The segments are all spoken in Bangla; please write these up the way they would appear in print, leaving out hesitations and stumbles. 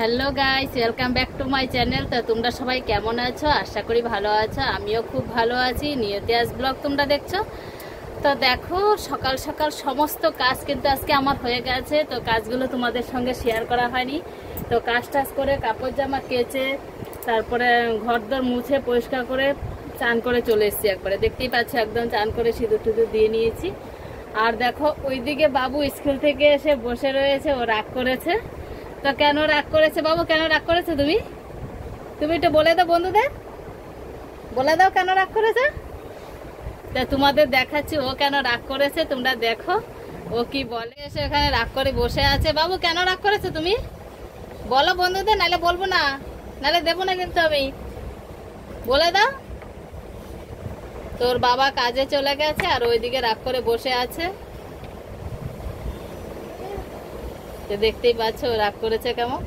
Hello guys, welcome back to my channel. তো তোমরা সবাই কেমন আছো? আশা করি ভালো আছো। আমিও খুব ভালো আছি। নিয়তিয়াস ব্লগ তোমরা দেখছো। তো দেখো, সকাল সকাল সমস্ত কাজ কিন্তু আজকে আমার হয়ে গেছে। তো কাজগুলো তোমাদের সঙ্গে শেয়ার করা হয়নি। তো কাজ টাজ করে কাপড় জামা কেচে তারপরে ঘরদোর মুছে পরিষ্কার করে চান করে চলে এসেছি একবারে। দেখতেই পাচ্ছি একদম চান করে সিঁদুর টিঁদুর দিয়ে নিয়েছি। আর দেখো ওইদিকে বাবু স্কুল থেকে এসে বসে রয়েছে, ও রাগ করেছে। তো কেন রাগ করেছে বাবু? কেন রাগ করেছে তুমি একটু বলে দাও বন্ধুদের, বলে দাও কেন রাগ করেছে। তা তোমাদের দেখাচ্ছি ও কেন রাগ করেছে, তোমরা দেখো ও কি বলে। এসে এখানে রাগ করে বসে আছে। বাবু কেন রাগ করেছে তুমি বলো বন্ধুদের, নাহলে বলবো না, নাহলে দেবো না কিন্তু আমি। বলে দাও। তোর বাবা কাজে চলে গেছে আর ওইদিকে রাগ করে বসে আছে। দেখতেই পাচ্ছ ও রাগ করেছে কেমন,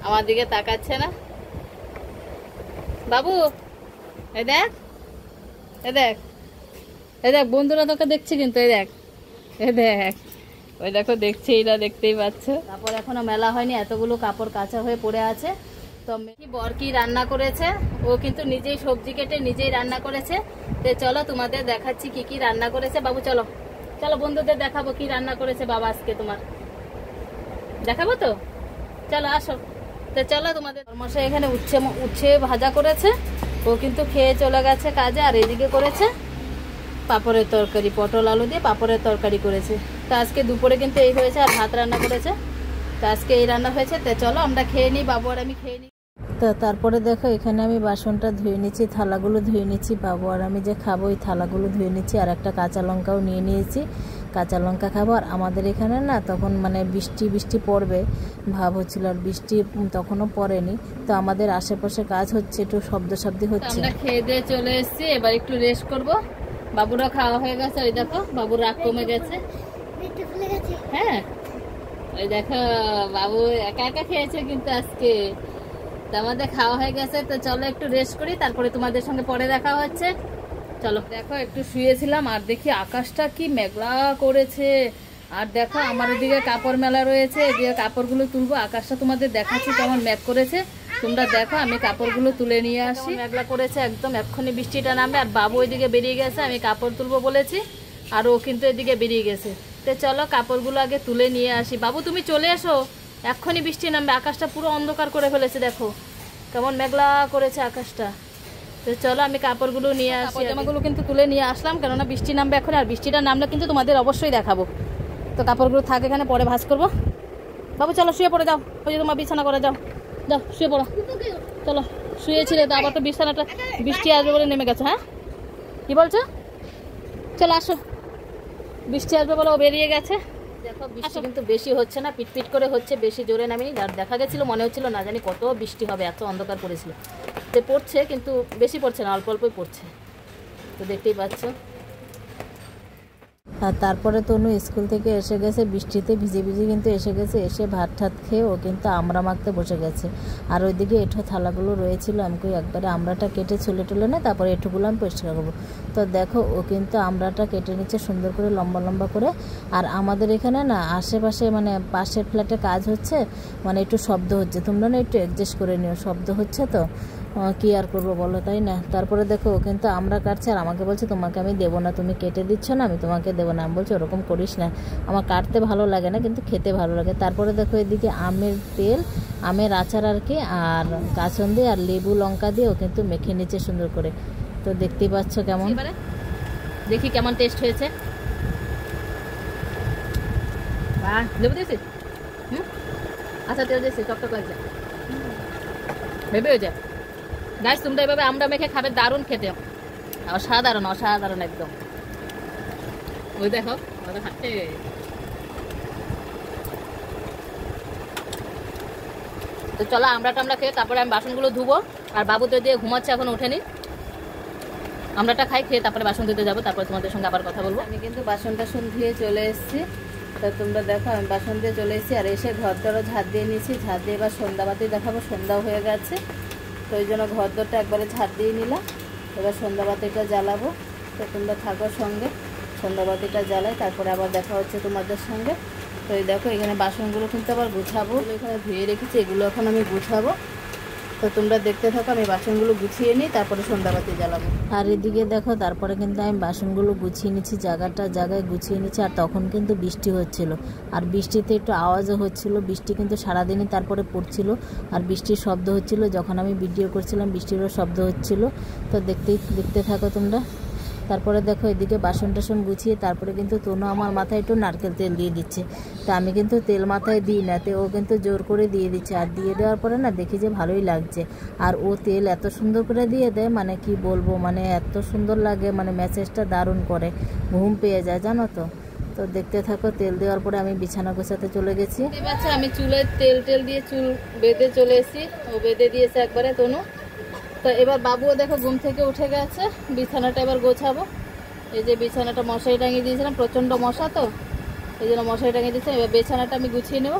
আমার দিকে তাকাচ্ছে না। বাবু এই দেখ, এ দেখ, এই দেখ, বন্ধুরা তোকে দেখছি কিন্তু। এই দেখ, এ দেখ, ওই দেখো দেখছি, এরা দেখতেই পাচ্ছ। তারপর এখনো মেলা হয়নি, এতগুলো কাপড় কাঁচা হয়ে পড়ে আছে। তো বর কি রান্না করেছে, ও কিন্তু নিজেই সবজি কেটে নিজেই রান্না করেছে। তো চলো তোমাদের দেখাচ্ছি কি কি রান্না করেছে। বাবু চলো, চলো বন্ধুদের দেখাবো কি রান্না করেছে বাবা আজকে। তোমার দেখাবো তো, চলো আসো। তো চলো তোমাদের মশাই এখানে উচ্ছে ভাজা করেছে, ও কিন্তু খেয়ে চলে গেছে কাজে। আর এদিকে করেছে পাঁপড়ের তরকারি, পটল আলু দিয়ে পাঁপড়ের তরকারি করেছে। তো আজকে দুপুরে কিন্তু এই হয়েছে, আর ভাত রান্না করেছে। তো আজকে এই রান্না হয়েছে। তো চলো আমরা খেয়ে নিই, বাবু আর আমি খেয়ে নিই। তো তারপরে দেখো এখানে আমি বাসনটা ধুয়ে নিচ্ছি, থালাগুলো ধুয়ে নিচ্ছি। বাবু আর আমি যে খাবো ওই থালাগুলো ধুয়ে নিচ্ছি। আর একটা কাঁচা লঙ্কাও নিয়ে নিয়েছি, কাঁচা লঙ্কা খাবো। আর আমাদের এখানে না তখন মানে বৃষ্টি পড়বে ভাব হচ্ছিল, আর বৃষ্টি তখনও পড়েনি। তো আমাদের আশেপাশে কাজ হচ্ছে, একটু শব্দশব্দি হচ্ছে। আমরা খেয়ে দিয়ে চলে এসেছি, এবার একটু রেস্ট করব। বাবুরা খাওয়া হয়ে গেছে, ওই দেখো বাবুর রাগ কমে গেছে। হ্যাঁ ওই দেখো বাবু একা একা খেয়েছে কিন্তু আজকে। তো আমাদের খাওয়া হয়ে গেছে। তো চলো একটু রেস্ট করি, তারপরে তোমাদের সঙ্গে পরে দেখা হচ্ছে। চলো। দেখো একটু শুয়েছিলাম আর দেখি আকাশটা কি মেঘলা করেছে। আর দেখো আমার ওদিকে কাপড় মেলা রয়েছে, এদিকে কাপড়গুলো তুলবো। আকাশটা তোমাদের দেখাচ্ছি কেমন মেঘ করেছে, তোমরা দেখো। আমি কাপড়গুলো তুলে নিয়ে আসি। মেঘলা করেছে একদম, এক্ষুনি বৃষ্টিটা নামবে। আর বাবু ওইদিকে বেরিয়ে গেছে, আমি কাপড় তুলবো বলেছি, আর ও কিন্তু এদিকে বেরিয়ে গেছে। তো চলো কাপড়গুলো আগে তুলে নিয়ে আসি। বাবু তুমি চলে এসো, এক্ষুনি বৃষ্টি নামবে। আকাশটা পুরো অন্ধকার করে ফেলেছে, দেখো কেমন মেঘলা করেছে আকাশটা। তো চলো আমি কাপড়গুলো নিয়ে আসি। জামাগুলো কিন্তু তুলে নিয়ে আসলাম, কেননা বৃষ্টি নামবে এখন। আর বৃষ্টিটা নামলে কিন্তু তোমাদের অবশ্যই দেখাবো। তো কাপড়গুলো থাক এখানে, পরে ভাঁজ করবো। বাবু চলো শুয়ে পড়ে যাও, ওই যে তোমার বিছানা করে যাও, যাও শুয়ে পড়ো। চলো শুয়েছিলে তো, আবার তো বিছানাটা বৃষ্টি আসবে বলে নেমে গেছে। হ্যাঁ কি বলছো? চলো আসো, বৃষ্টি আসবে বলে ও বেরিয়ে গেছে। দেখো বৃষ্টি কিন্তু বেশি হচ্ছে না, পিটপিট করে হচ্ছে, বেশি জোরে নামেনি। আর দেখা গেছিল, মনে হচ্ছিল না জানি কত বৃষ্টি হবে, এত অন্ধকার করেছিল। যে পড়ছে কিন্তু বেশি পড়ছে না, অল্প অল্পই পড়ছে। তো দেখতেই পাচ্ছ। আর তারপরে তনু স্কুল থেকে এসে গেছে, বৃষ্টিতে ভিজে ভিজে কিন্তু এসে গেছে। এসে ভাত ঠাত খেয়ে ও কিন্তু আমড়া মাখতে বসে গেছে। আর ওইদিকে এঁঠো থালাগুলো রয়েছিল, আমি একবারে আমড়াটা কেটে ছুলে টুলে না, তারপরে এঁঠোগুলো আমি পরিষ্কার করবো। তো দেখো ও কিন্তু আমড়াটা কেটে নিচ্ছে সুন্দর করে, লম্বা লম্বা করে। আর আমাদের এখানে না আশেপাশে মানে পাশের ফ্ল্যাটে কাজ হচ্ছে, মানে একটু শব্দ হচ্ছে, তোমরা না একটু অ্যাডজাস্ট করে নিও, শব্দ হচ্ছে তো কি আর করবো বলো, তাই না। তারপরে দেখো ও কিন্তু আমরা কাটছে, আর আমাকে বলছে তোমাকে আমি দেবো না, তুমি কেটে দিচ্ছ না, আমি তোমাকে দেবো না। আমি বলছি ওরকম করিস না, আমার কাটতে ভালো লাগে না কিন্তু খেতে ভালো লাগে। তারপরে দেখো এদিকে আমের তেল, আমের আচার আর কি, আর কাসুন্দি আর লেবু লঙ্কা দিয়ে ও কিন্তু মেখে নিচ্ছে সুন্দর করে। তো দেখতেই পাচ্ছ কেমন, দেখি কেমন টেস্ট হয়েছে। লেবু দিয়েছি, আচ্ছা তেল দিয়েছি, টকটক হয়েছে, ভেবে হয়ে যায়। গাইস তোমরা এভাবে আমরা মেখে খাবে, দারুণ খেতে, অসাধারণ অসাধারণ একদম। ওই দেখো ওটা খাচ্ছে। তো চলো আমরা খেয়ে তারপরে আমি বাসনগুলো ধুবো। আর বাবু তো দিয়ে ঘুমাচ্ছে, এখন ওঠেনি। আমরাটা খাই, খেয়ে তারপরে বাসন ধুতে যাবো, তারপরে তোমাদের সঙ্গে আবার কথা বলবো। আমি কিন্তু বাসন টাসন ধুয়ে চলে এসেছি। তো তোমরা দেখো আমি বাসন দিয়ে চলে এসেছি, আর এসে ঘর দরও ঝাড় দিয়ে নিয়েছি। ঝাড় দিয়ে এবার সন্ধ্যাবাতি দেখাবো, সন্ধ্যাও হয়ে গেছে। তো ওই জন্য ঘর দরটা একবারে ঝাড় দিয়ে নিলাম। এবার সন্ধ্যাবাতিটা জ্বালাবো। তো তোমরা থাকো সঙ্গে, সন্ধ্যাবাতিটা জ্বালাই, তারপরে আবার দেখা হচ্ছে তোমাদের সঙ্গে। তো এই দেখো এখানে বাসনগুলো কিন্তু আবার গুছাবো, এখানে ধুয়ে রেখেছি, এগুলো এখন আমি গুছাবো। তো তোমরা দেখতে থাকো, আমি বাসনগুলো গুছিয়ে নিই, তারপরে সন্ধ্যাবাতি জ্বালাবো। আর এদিকে দেখো তারপরে কিন্তু আমি বাসনগুলো গুছিয়ে নিচ্ছি, জায়গায় গুছিয়ে নিচ্ছি। আর তখন কিন্তু বৃষ্টি হচ্ছিল, আর বৃষ্টিতে একটু আওয়াজও হচ্ছিল। বৃষ্টি কিন্তু সারাদিনই তারপরে পড়ছিল, আর বৃষ্টির শব্দ হচ্ছিল। যখন আমি ভিডিও করছিলাম বৃষ্টিরও শব্দ হচ্ছিল। তো দেখতে থাকো তোমরা। তারপরে দেখো এদিকে বাসন টাসন গুছিয়ে তারপরে কিন্তু তনু আমার মাথায় একটু নারকেল তেল দিয়ে দিচ্ছে। তো আমি কিন্তু তেল মাথায় দিই না, তো ও কিন্তু জোর করে দিয়ে দিচ্ছে। আর দিয়ে দেওয়ার পরে না দেখি যে ভালোই লাগছে। আর ও তেল এত সুন্দর করে দিয়ে দেয়, মানে কি বলবো, মানে এত সুন্দর লাগে, মানে মেসেজটা দারুণ করে, ঘুম পেয়ে যায় জানো তো। তো দেখতে থাকো। তেল দেওয়ার পরে আমি বিছানা গোছাতে চলে গেছি। আমি চুলে তেল দিয়ে চুল বেঁধে চলে এসেছি, ও বেঁধে দিয়েছে একবারে তনু। তো এবার বাবুও দেখো ঘুম থেকে উঠে গেছে, বিছানাটা এবার গোছাবো। এই যে বিছানাটা মশারি টাঙিয়ে দিয়েছিলাম, প্রচণ্ড মশা তো এই জন্য মশারি টাঙিয়ে দিয়েছিলাম। এবার বিছানাটা আমি গুছিয়ে নেবো,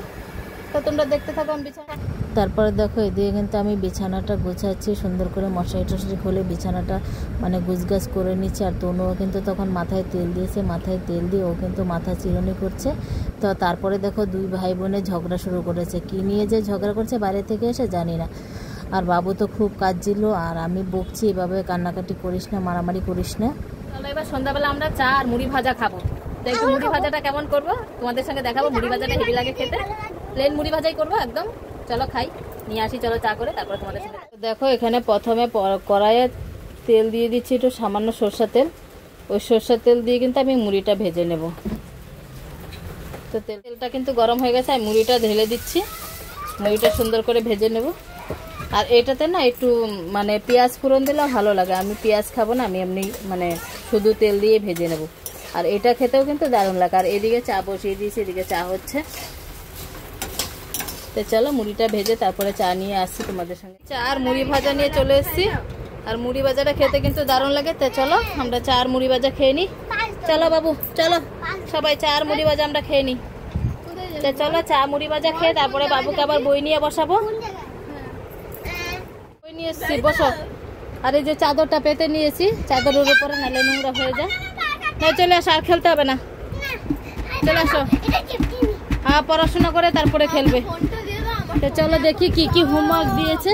তো তোমরা দেখতে থাকো আমি বিছানা। তারপরে দেখো এদিকে কিন্তু আমি বিছানাটা গোছাচ্ছি, সুন্দর করে মশারি টশারি খুলে বিছানাটা মানে গুছগাছ করে নিচ্ছি। আর তনুও কিন্তু তখন মাথায় তেল দিয়েছে, মাথায় তেল দিয়ে ও কিন্তু মাথা চিরুনি করছে। তো তারপরে দেখো দুই ভাই বোনে ঝগড়া শুরু করেছে, কি নিয়ে যে ঝগড়া করছে বাইরে থেকে এসে জানি না। আর বাবু তো খুব কাজ ছিল, আর আমি বকছি এভাবে কান্নাকাটি করিস না, মারামারি করিস না। তাহলে এবার সন্ধ্যাবেলা আমরা চা আর মুড়ি ভাজা খাবো। তো একটু মুড়ি ভাজাটা কেমন করবো তোমাদের সঙ্গে দেখাবো। মুড়ি ভাজাটা হেভি লাগে খেতে, প্লেন মুড়ি ভাজাই করবো একদম। চলো খাই, নিয়ে আসি চলো চা করে, তারপরে তোমাদের সঙ্গে দেখো। এখানে প্রথমে কড়াইয়ে তেল দিয়ে দিচ্ছি, একটু সামান্য সরষের তেল। ওই সরষের তেল দিয়ে কিন্তু আমি মুড়িটা ভেজে নেব। তো তেলটা কিন্তু গরম হয়ে গেছে, আমি মুড়িটা ঢেলে দিচ্ছি, মুড়িটা সুন্দর করে ভেজে নেব। আর এটাতে না একটু মানে পেঁয়াজ ফোড়ন দিলে ভালো লাগে, আমি পেঁয়াজ খাবো না, আমি এমনি মানে শুধু তেল দিয়ে ভেজে নেব। আর এটা খেতেও কিন্তু দারুণ লাগে। আর এদিকে চা বসিয়ে দিয়েছি, এদিকে চা হচ্ছে। তো চলো মুড়িটা ভেজে তারপরে চা নিয়ে আসছি তোমাদের সঙ্গে। চা আর মুড়ি ভাজা নিয়ে চলে এসেছি, আর মুড়ি ভাজাটা খেতে কিন্তু দারুণ লাগে। তো চলো আমরা চা আর মুড়ি ভাজা খেয়ে নিই। চলো বাবু চলো, সবাই চা আর মুড়ি ভাজা আমরা খেয়ে নিই। তো চলো চা মুড়ি ভাজা খেয়ে তারপরে বাবুকে আবার বই নিয়ে বসাবো। বই নিয়ে এসছি, বসো। আর এই যে চাদরটা পেতে নিয়েছি, চাদরের উপরে নালে নোংরা হয়ে যায়। না চলে আসো, আর খেলতে হবে না, চলে আসো। হ্যাঁ পড়াশোনা করে তারপরে খেলবে। তো চলো দেখি কি কি হোমওয়ার্ক দিয়েছে।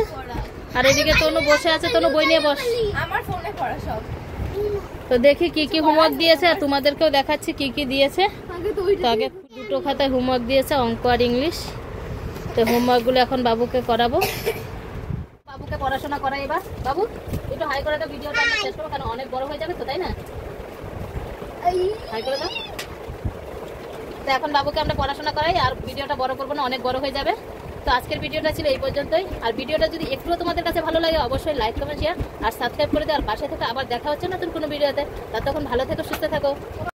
আর এদিকে তনু বসে আছে, তনু বই নিয়ে বস। আমার ফোনে পড়া সব। তো দেখি কি কি হোমওয়ার্ক দিয়েছে, আর তোমাদেরকেও দেখাচ্ছি কি কি দিয়েছে। তো আগে দুটো খাতায় হোমওয়ার্ক দিয়েছে, অঙ্ক আর ইংলিশ। তো হোমওয়ার্কগুলো এখন বাবুকে করাবো। বাবুকে পড়াশোনা করাই এবার। বাবু একটু হাই করে দাও, ভিডিওটা আমরা শেষ করবো, কারণ অনেক বড় হয়ে যাবে তো, তাই না? হাই করে দাও। তো এখন বাবুকে আমরা পড়াশোনা করাই, আর ভিডিওটা বড় করবো না, অনেক বড় হয়ে যাবে। তো আজকের ভিডিওটা ছিল এই পর্যন্তই। আর ভিডিওটা যদি একটুও তোমাদের কাছে ভালো লাগে অবশ্যই লাইক কমেন্ট শেয়ার আর সাবস্ক্রাইব করে দিও। আর পাশে থেকে আবার দেখা হচ্ছে নতুন কোনো ভিডিওতে। ততক্ষণ ভালো থেকো, সুস্থ থাকো।